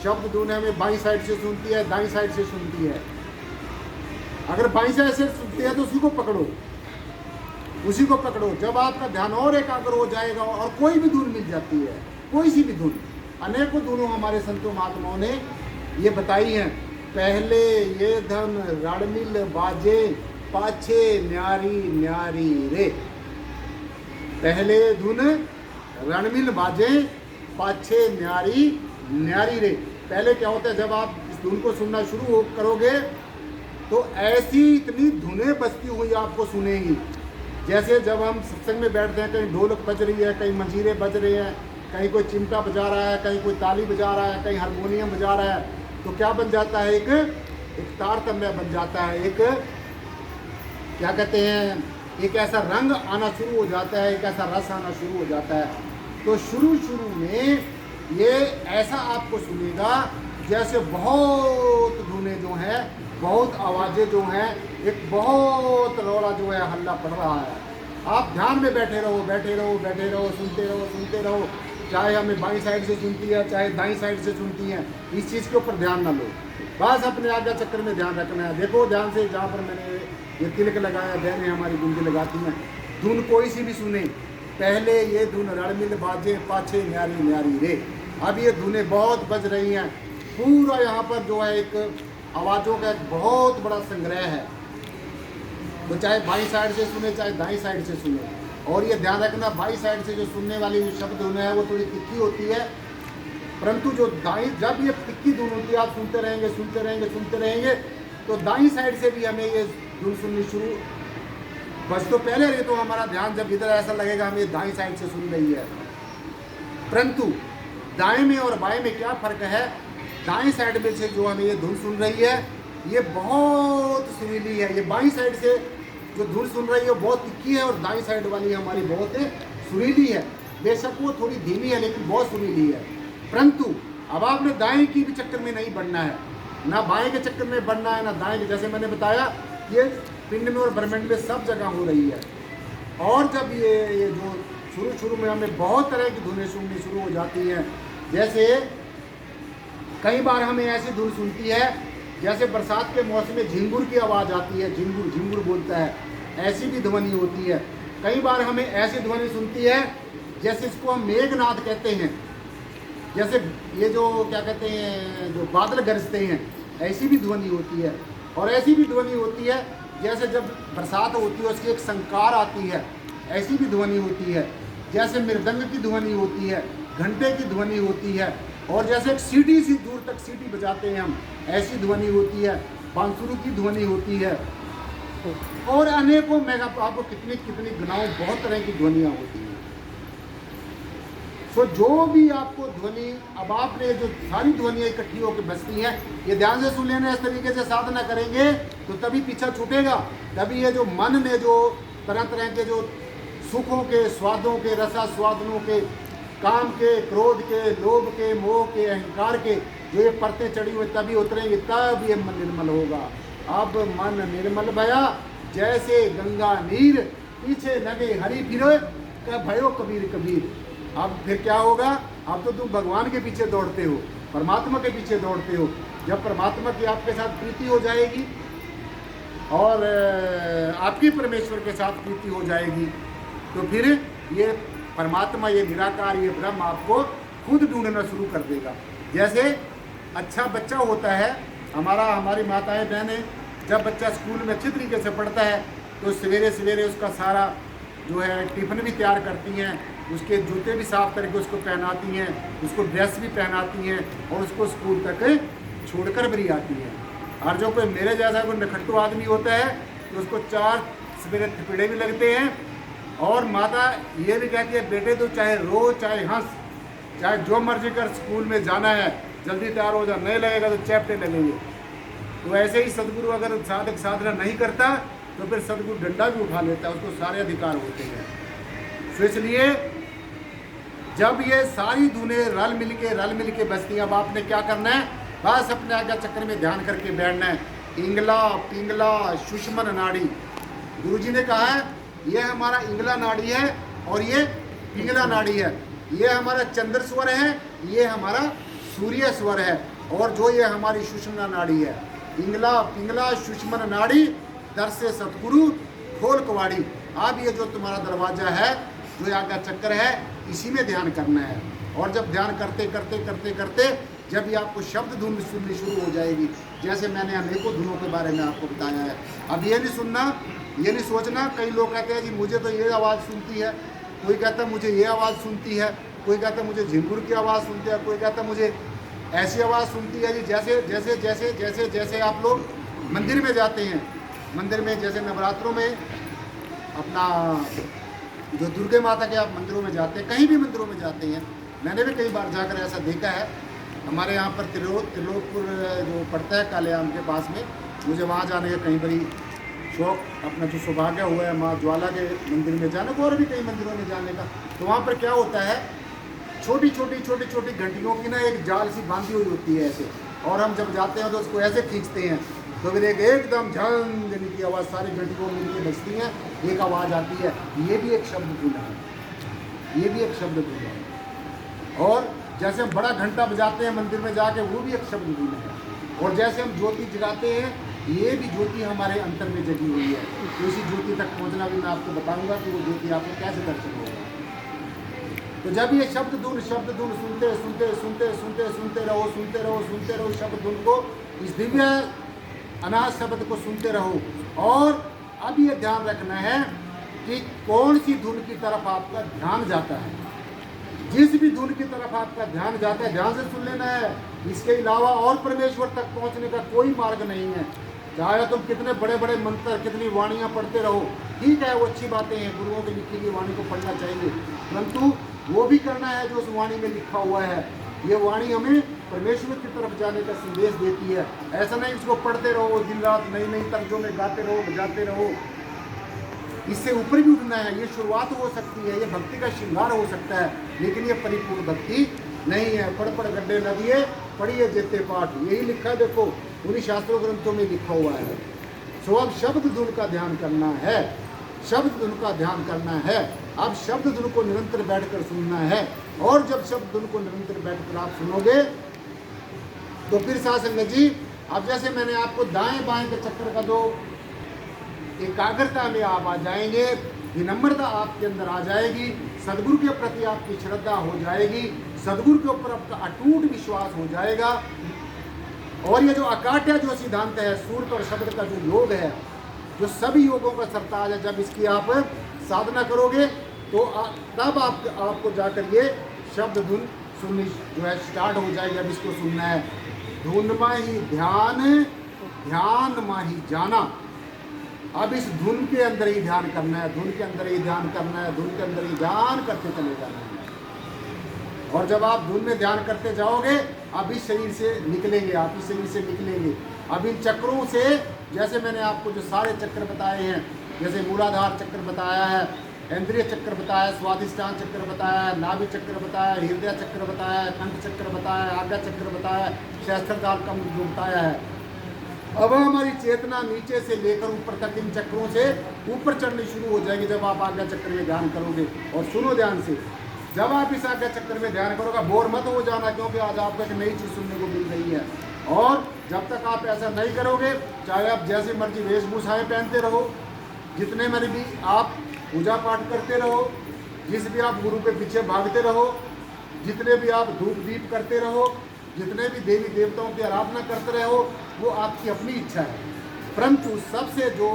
शब्द धुन हमें बाई साइड से सुनती है, दाई साइड से सुनती है। अगर बाई साइड से सुनती है तो उसी को पकड़ो, उसी को पकड़ो। जब आपका ध्यान और एकाग्र हो जाएगा और कोई भी धुन मिल जाती है, कोई सी भी धुन, अनेकों धुनों हमारे संतों महात्माओं ने ये बताई हैं। पहले ये धन रणमिल बाजे, पाछे न्यारी न्यारी रे। पहले धुन रणमिल बाजे, पाछे न्यारी न्यारी रे। पहले क्या होता है, जब आप इस धुन को सुनना शुरू करोगे तो ऐसी इतनी धुनें बजती हुई आपको सुनेंगी। जैसे जब हम सत्संग में बैठते हैं, कहीं ढोलक बज रही है, कहीं मंजीरे बज रहे हैं, कहीं कोई चिमटा बजा रहा है, कहीं कोई ताली बजा रहा है, कहीं हारमोनियम बजा रहा है, तो क्या बन जाता है, एक तारतम्य बन जाता है, एक क्या कहते हैं, एक ऐसा रंग आना शुरू हो जाता है, एक ऐसा रस आना शुरू हो जाता है। तो शुरू में ये ऐसा आपको सुनेगा जैसे बहुत धुनें जो हैं, बहुत आवाज़ें जो हैं, एक बहुत रौला जो है, हल्ला पड़ रहा है। आप ध्यान में बैठे रहो, बैठे रहो, बैठे रहो, सुनते रहो, सुनते रहो। चाहे हमें बाईं साइड से सुनती है, चाहे दाईं साइड से सुनती है, इस चीज़ के ऊपर ध्यान ना लो। बस अपने आज्ञा चक्कर में ध्यान रखना है। देखो ध्यान से, जहाँ पर मैंने ये तिलक लगाया, बहनें हमारी बिंदी लगाती हैं, धुन कोई सी भी सुने, पहले ये धुन रणमिल बाजे, पाछे न्यारी न्यारी रे। अब ये धुनें बहुत बज रही हैं, पूरा यहाँ पर जो है एक आवाज़ों का एक बहुत बड़ा संग्रह है। तो चाहे बाईं साइड से सुने, चाहे दाईं साइड से सुने। और ये ध्यान रखना, बाईं साइड से जो सुनने वाली जो शब्द धुन है वो थोड़ी तिक्की होती है, परंतु जो दाईं, जब ये तिक्की धुन होती है, आप सुनते रहेंगे, सुनते रहेंगे, सुनते रहेंगे, तो दाईं साइड से भी हमें ये धुन सुननी शुरू। बस तो पहले रहे तो हमारा ध्यान जब इधर ऐसा लगेगा हमें दाईं साइड से सुन रही है, परंतु दाएं में और बाएं में क्या फ़र्क है। दाएं साइड में से जो हमें ये धुन सुन रही है ये बहुत सुरीली है, ये बाईं साइड से जो धुन सुन रही है वो बहुत तिक्की है, और दाईं साइड वाली हमारी बहुत सुरीली है। बेशक वो थोड़ी धीमी है लेकिन बहुत सुरीली है। परंतु अब आपने दाएं की भी चक्कर में नहीं बढ़ना है, ना बाएं के चक्कर में बढ़ना है, ना दाएं के। जैसे मैंने बताया ये पिंड में और ब्रह्मांड में सब जगह हो रही है। और जब ये जो शुरू में हमें बहुत तरह की धुनें सुननी शुरू हो जाती हैं, जैसे कई बार हमें ऐसी धुन सुनती है जैसे बरसात के मौसम में झिंगुर की आवाज़ आती है, झिंगुर झिंगुर बोलता है, ऐसी भी ध्वनि होती है। कई बार हमें ऐसी ध्वनि सुनती है जैसे इसको हम मेघनाद कहते हैं, जैसे ये जो क्या कहते हैं, जो बादल गरजते हैं, ऐसी भी ध्वनि होती है। और ऐसी भी ध्वनि होती है जैसे जब बरसात होती है उसकी एक संकार आती है, ऐसी भी ध्वनि होती है। जैसे मृदंग की ध्वनि होती है, घंटे की ध्वनि होती है, और जैसे एक सीटी सी दूर तक सीटी बजाते हैं हम, ऐसी ध्वनि होती है। बांसुरी की ध्वनि होती है, और अनेकों मैं आपको कितनी कितनी गिनाऊं, बहुत तरह की ध्वनियाँ होती हैं। सो जो भी आपको ध्वनि, अब आपने जो सारी ध्वनियाँ इकट्ठी होकर बजती हैं, ये ध्यान से सुन लेना। इस तरीके से साधना करेंगे तो तभी पीछा छूटेगा, तभी ये जो मन में जो तरह तरह के जो सुखों के, स्वादों के, रसास्वादनों के, काम के, क्रोध के, लोभ के, मोह के, अहंकार के जो ये परतें चढ़ी हुई तभी उतरेंगे, तब ये मन निर्मल होगा। अब मन निर्मल भया जैसे गंगा नीर, पीछे लगे हरि फिरे कब भयो कबीर कबीर। अब फिर क्या होगा, अब तो तुम भगवान के पीछे दौड़ते हो, परमात्मा के पीछे दौड़ते हो। जब परमात्मा की आपके साथ प्रीति हो जाएगी और आपकी परमेश्वर के साथ प्रीति हो जाएगी, तो फिर ये परमात्मा, ये निराकार, ये ब्रह्म आपको खुद ढूंढना शुरू कर देगा। जैसे अच्छा बच्चा होता है हमारी माताएं बहनें, जब बच्चा स्कूल में अच्छी तरीके से पढ़ता है तो सवेरे सवेरे उसका सारा जो है टिफ़िन भी तैयार करती हैं, उसके जूते भी साफ करके उसको पहनाती हैं, उसको ड्रेस भी पहनाती हैं, और उसको स्कूल तक छोड़कर भी आती हैं। और जो कोई मेरे जैसा कोई नखट्टू आदमी होता है तो उसको 4 सवेरे थपेड़े भी लगते हैं, और माता ये भी कहती है बेटे तो चाहे रो चाहे हंस, चाहे जो मर्जी कर, स्कूल में जाना है, जल्दी तैयार हो जा, नहीं लगेगा तो चैप्टे लगेंगे। तो ऐसे ही सदगुरु अगर साधक साधना नहीं करता तो फिर सदगुरु डंडा भी उठा लेता है, उसको सारे अधिकार होते हैं। तो इसलिए जब ये सारी धुनें रल मिल के बजती हैं, अब आपने क्या करना है, बस अपने आज्ञा चक्र में ध्यान करके बैठना है। इंगला पिंगला सुषमन नाड़ी, गुरुजी ने कहा है ये हमारा इंगला नाड़ी है और ये पिंगला नाड़ी है, ये हमारा चंद्र स्वर है, ये हमारा सूर्य स्वर है, और जो ये हमारी सुषुम्ना नाड़ी है, पिंगला पिंगला सुषुम्ना नाड़ी, दर से सतगुरु खोल कवाड़ी। अब ये जो तुम्हारा दरवाजा है, जो आज्ञा चक्र है, इसी में ध्यान करना है। और जब ध्यान करते करते करते करते जब ये आपको शब्द धुन सुननी शुरू हो जाएगी, जैसे मैंने अनेकों धुनों के बारे में आपको बताया है। अब ये नहीं सुनना, ये नहीं सोचना, कई लोग कहते हैं जी मुझे तो ये आवाज़ सुनती है, कोई कहता है मुझे ये आवाज़ सुनती है, कोई कहता है मुझे झिंगुर की आवाज़ सुनती है, कोई कहता है मुझे ऐसी आवाज़ सुनती है जी। जैसे जैसे जैसे जैसे जैसे आप लोग मंदिर में जाते हैं, मंदिर में जैसे नवरात्रों में अपना जो दुर्गे माता के आप मंदिरों में जाते हैं, कहीं भी मंदिरों में जाते हैं, मैंने भी कई बार जाकर ऐसा देखा है। हमारे यहाँ पर त्रिलोकपुर जो पड़ता है कालेआम के पास में, मुझे वहाँ जाने का कई बड़ी शौक, अपना जो सौभाग्य हुआ है माँ ज्वाला के मंदिर में जाने को, और भी कई मंदिरों में जाने का। तो वहाँ पर क्या होता है, छोटी छोटी छोटी छोटी घंटियों की ना एक जाल सी बांधी हुई होती है ऐसे, और हम जब जाते हैं तो उसको ऐसे खींचते हैं तो फिर एक एकदम झंझनी की आवाज़ सारी घंटियों में मिलकर बजती हैं, एक आवाज़ आती है। ये भी एक शब्द धुन है, ये भी एक शब्द धुन है। और जैसे हम बड़ा घंटा बजाते हैं मंदिर में जाके, वो भी एक शब्द धुन है। और जैसे हम ज्योति जगाते हैं, ये भी ज्योति हमारे अंतर में जगी हुई है। तो इसी ज्योति तक पहुंचना भी मैं आपको बताऊंगा कि वो ज्योति आपको कैसे दर्शन होगा। तो जब ये शब्द धुन सुनते सुनते सुनते सुनते सुनते रहो, सुनते रहो, सुनते रहो शब्द धुन को, इस दिव्य अनाज शब्द को सुनते रहो। और अब ये ध्यान रखना है कि कौन सी धुन की तरफ आपका ध्यान जाता है। जिस भी धुन की तरफ आपका ध्यान जाता है, ध्यान से सुन लेना है। इसके अलावा और परमेश्वर तक पहुंचने का कोई मार्ग नहीं है। चाहे तुम कितने बड़े बड़े मंत्र, कितनी वाणियाँ पढ़ते रहो, ठीक है, वो अच्छी बातें हैं, गुरुओं की लिखी हुई वाणी को पढ़ना चाहिए, परंतु वो भी करना है जो उस वाणी में लिखा हुआ है। ये वाणी हमें परमेश्वर की तरफ जाने का संदेश देती है। ऐसा नहीं इसको पढ़ते रहो दिन रात, नई नई तर्जों में गाते रहो, बजाते रहो। इससे ऊपर भी उठना है। ये शुरुआत हो सकती है, ये भक्ति का श्रृंगार हो सकता है, लेकिन ये परिपूर्ण भक्ति नहीं है। पढ़ पढ़ गड्ढे लगिए, पढ़िए जेते पाठ, यही लिखा है, देखो उन्हीं शास्त्रों ग्रंथों में लिखा हुआ है। सो अब शब्द धुन का ध्यान करना है, शब्द धुन का ध्यान करना है। अब शब्द धुन को निरंतर बैठकर सुनना है। और जब शब्द धुन को निरंतर बैठकर आप सुनोगे तो फिर साथ संगत जी, अब जैसे मैंने आपको दाएं बाएं के चक्कर का दो, एकाग्रता में आप आ जाएंगे, विनम्रता आपके अंदर आ जाएगी, सदगुरु के प्रति आपकी श्रद्धा हो जाएगी, सदगुरु के ऊपर आपका अटूट विश्वास हो जाएगा। और ये जो अकाट्य जो सिद्धांत है, सूर्य और शब्द का जो योग है, जो सभी योगों का सरताज है, जब इसकी आप साधना करोगे तो तब आपको जाकर ये शब्द धुन सुननी जो है स्टार्ट हो जाएगी। अब इसको सुनना है, धुन माही ध्यान, ध्यान माही जाना। अब इस धुन के अंदर ही ध्यान करना है, धुन के अंदर ही ध्यान करना है, धुन के अंदर ही ध्यान करते चले जाना है। और जब आप धुन में ध्यान करते जाओगे, अब इस शरीर से निकलेंगे, आप इस शरीर से निकलेंगे। अब इन चक्रों से, जैसे मैंने आपको जो सारे चक्र बताए हैं, जैसे मूलाधार चक्र बताया है, इंद्रिय चक्र बताया, स्वादिष्ठान चक्र बताया, नाभि चक्र बताया, हृदय चक्र बताया, कंठ चक्र बताया, आज्ञा चक्र बताया, सहस्त्रकाल कम जो बताया है। अब हमारी चेतना नीचे से लेकर ऊपर तक इन चक्रों से ऊपर चढ़नी शुरू हो जाएगी जब आप आज्ञा चक्र में ध्यान करोगे। और सुनो ध्यान से, जब आप इस आज्ञा चक्र में ध्यान करोगे, बोर मत हो जाना, क्योंकि आज आपको एक नई चीज़ सुनने को मिल रही है। और जब तक आप ऐसा नहीं करोगे, चाहे आप जैसे मर्जी वेशभूषाएँ पहनते रहो, जितने मर्जी भी आप पूजा पाठ करते रहो, जिस भी आप गुरु के पीछे भागते रहो, जितने भी आप धूप दीप करते रहो, जितने भी देवी देवताओं की आराधना करते रहो, वो आपकी अपनी इच्छा है। परंतु सबसे जो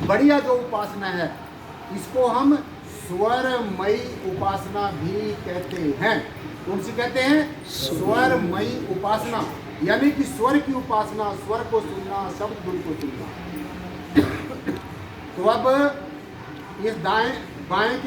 बढ़िया जो उपासना है, इसको हम स्वरमयी उपासना भी कहते हैं। कौन सी कहते हैं? स्वरमयी उपासना, यानी कि स्वर की उपासना, स्वर को सुनना, शब्द धुन को सुनना। तो अब इस बाएं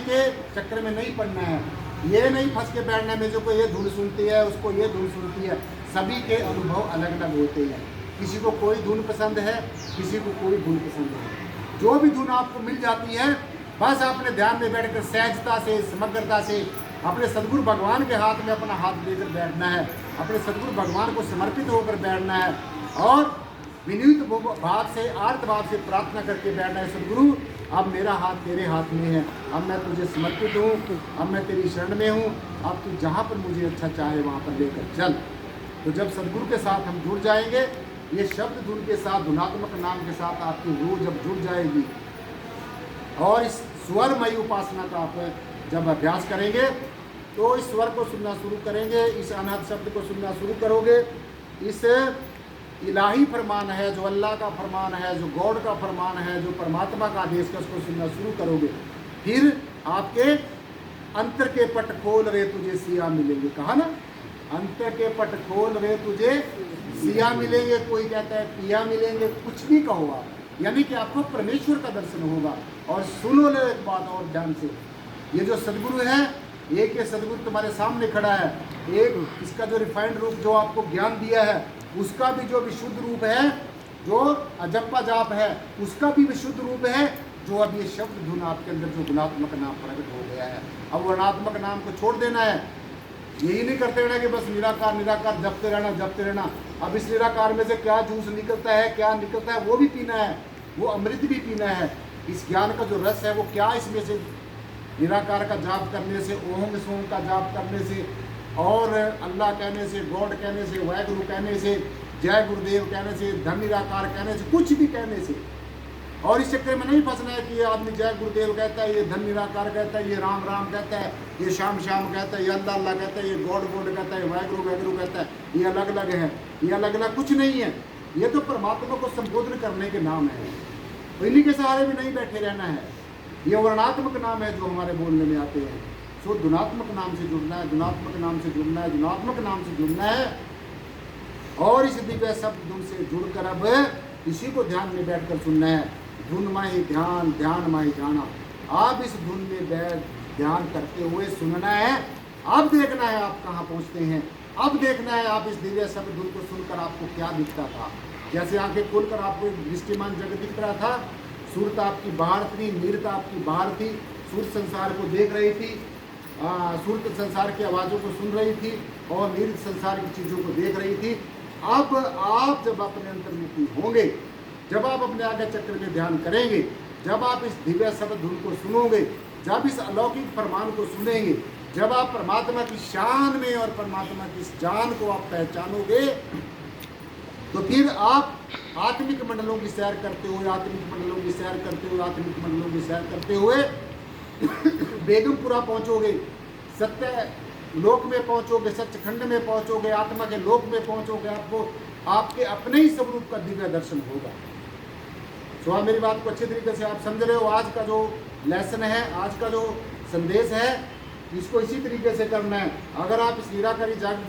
के चक्कर में नहीं पड़ना है, ये नहीं फंस के बैठना है मेरे को ये धुन सुनती है, उसको ये धुन सुनती है। सभी के अनुभव अलग अलग होते हैं, किसी को कोई धुन पसंद है, किसी को कोई धुन पसंद है। जो भी धुन आपको मिल जाती है, बस अपने ध्यान में बैठकर सहजता से, समग्रता से अपने सदगुरु भगवान के हाथ में अपना हाथ देकर बैठना है, अपने सदगुरु भगवान को समर्पित होकर बैठना है और विनीत भाव से, आर्त भाव से प्रार्थना करके बैठना है। सदगुरु अब मेरा हाथ तेरे हाथ में है, अब मैं तुझे समर्पित हूँ, अब मैं तेरी शरण में हूँ, अब तू जहाँ पर मुझे अच्छा चाहे वहाँ पर लेकर चल। तो जब सदगुरु के साथ हम जुड़ जाएंगे, ये शब्द धुन के साथ, धुनात्मक नाम के साथ आपकी रूह जब जुड़ जाएगी और इस स्वरमयी उपासना का आप जब अभ्यास करेंगे तो इस स्वर को सुनना शुरू करेंगे, इस अनहद शब्द को सुनना शुरू करोगे, इस इलाही फरमान है जो अल्लाह का फरमान है, जो गॉड का फरमान है, जो परमात्मा का आदेश है, उसको सुनना शुरू करोगे। फिर आपके अंतर के पट खोल रहे तुझे सिया मिलेंगे। कहा ना, अंतर के पट खोल रहे तुझे सिया मिलेंगे। कोई कहता है पिया मिलेंगे, कुछ भी कहो आप, यानी कि आपको परमेश्वर का दर्शन होगा। और सुनो ले एक बात और ध्यान से, ये जो सदगुरु है, एक ये सदगुरु तुम्हारे सामने खड़ा है, एक इसका जो रिफाइंड रूप जो आपको ज्ञान दिया है, उसका भी जो विशुद्ध रूप है, जो अजप्पा जाप है, उसका भी विशुद्ध रूप है, जो अब ये शब्द धुन आपके अंदर जो गुणात्मक नाम प्रकट हो गया है। अब वर्णात्मक नाम को छोड़ देना है। यही नहीं करते रहना कि बस निराकार निराकार जपते रहना। अब इस निराकार में से क्या जूस निकलता है, क्या निकलता है, वो भी पीना है, वो अमृत भी पीना है। इस ज्ञान का जो रस है वो क्या इसमें से निराकार का जाप करने से, ओम सोम का जाप करने से, और अल्लाह कहने से, गॉड कहने से, वाहेगुरु कहने से, जय गुरुदेव कहने से, धन निराकार कहने से, कुछ भी कहने से। और इस चक्कर में नहीं फंसना है कि ये आदमी जय गुरुदेव कहता है, ये धन निराकार कहता है, ये राम राम कहता है, ये श्याम श्याम कहता है, ये अल्लाह अल्लाह कहता है, ये गॉड गॉड कहता है, वाहेगुरु वाहेगुरु कहता है। ये अलग अलग है, ये अलग अलग कुछ नहीं है। ये तो परमात्मा को संबोधन करने के नाम है। तो इन्हीं के सहारे भी नहीं बैठे रहना है। ये वर्णात्मक नाम है जो हमारे बोलने में आते हैं। सो गुणात्मक नाम से जुड़ना है, गुणात्मक नाम से जुड़ना है, गुणात्मक नाम से जुड़ना है। और इस दिव्य शब्द धुन से जुड़कर अब इसी को ध्यान में बैठकर सुनना है। धुन माही ध्यान, ध्यान माही ध्याना। आप इस धुन में बैठ ध्यान करते हुए सुनना है। अब देखना है आप कहाँ पहुँचते हैं। अब देखना है आप इस दिव्य शब्द धुन को सुनकर आपको क्या दिखता था। जैसे आंखें खोलकर आपको एक दृष्टिमान जगत दिख रहा था, सूरत आपकी बाहर थी, नीरता आपकी बाहर थी, सूरत संसार को देख रही थी, सूरत संसार की आवाज़ों को सुन रही थी और नीरत संसार की चीज़ों को देख रही थी। अब आप जब अपने अंतर्मुखी होंगे, जब आप अपने आगे चक्र में ध्यान करेंगे, जब आप इस दिव्य शब्द धुन को सुनोगे, जब इस अलौकिक फरमान को सुनेंगे, जब आप परमात्मा की शान में और परमात्मा की इस जान को आप पहचानोगे, तो फिर आप आत्मिक मंडलों की सैर करते हुए, आत्मिक मंडलों की सैर करते हुए, आत्मिक मंडलों की सैर करते हुए बेगमपुरा पहुंचोगे, सत्य लोक में पहुंचोगे, सच्चखंड में पहुंचोगे, आत्मा के लोक में पहुंचोगे। आपको आपके अपने ही स्वरूप का दिव्य दर्शन होगा। तो आप मेरी बात को अच्छे तरीके से आप समझ रहे हो। आज का जो लेसन है, आज का जो संदेश है, इसको इसी तरीके से करना है। अगर आप इस निराकारी जागृति